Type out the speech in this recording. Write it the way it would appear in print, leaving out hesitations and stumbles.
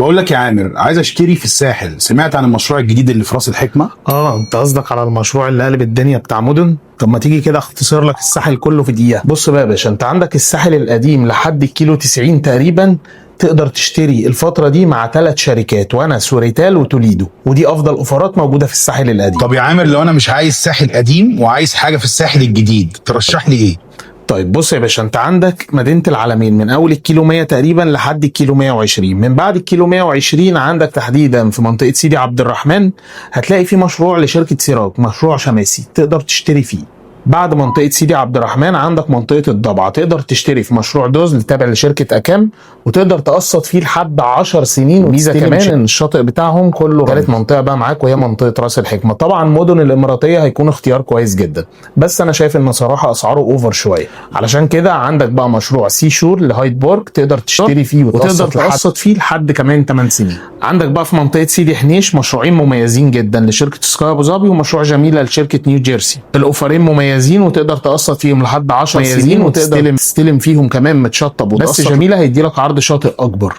بقول لك يا عامر، عايز اشتري في الساحل. سمعت عن المشروع الجديد اللي في راس الحكمة؟ انت قصدك على المشروع اللي قلب الدنيا بتاع مدن. طب ما تيجي كده اختصر لك الساحل كله في دقيقة. بص بقى يا باشا، انت عندك الساحل القديم لحد الكيلو 90 تقريبا، تقدر تشتري الفترة دي مع 3 شركات، ونس وريتال وتوليدو، ودي افضل اوفرات موجودة في الساحل القديم. طب يا عامر، لو انا مش عايز ساحل قديم وعايز حاجة في الساحل الجديد، ترشح لي ايه؟ طيب بص يا باشا، انت عندك مدينة العلمين من اول الكيلو 100 تقريبا لحد الكيلو 120. من بعد الكيلو 120 عندك تحديدا في منطقة سيدي عبد الرحمن هتلاقي في مشروع لشركة سيراك، مشروع شماسي تقدر تشتري فيه. بعد منطقة سيدي عبد الرحمن عندك منطقة الضبعة، تقدر تشتري في مشروع دوز تابع لشركة أكام، وتقدر تقسط فيه لحد 10 سنين. ميزة كمان ان الشاطئ بتاعهم كله ثالث منطقة بقى معاك، وهي منطقة راس الحكمة. طبعا مدن الإماراتية هيكون اختيار كويس جدا، بس أنا شايف ان صراحة أسعاره أوفر شوية. علشان كده عندك بقى مشروع سي شور لهايد بورك، تقدر تشتري فيه وتقدر تقسط فيه لحد كمان 8 سنين. عندك بقى في منطقة سيدي حنيش مشروعين مميزين جدا لشركة سكاي أبو ظبي، ومشروع جميلة لشركة نيو جيرسي. الأوفرين مميزين وتقدر تقسط فيهم لحد 10 سنين، وتقدر تستلم فيهم كمان متشطب، بس جميلة هيدي لك عرض شاطئ اكبر.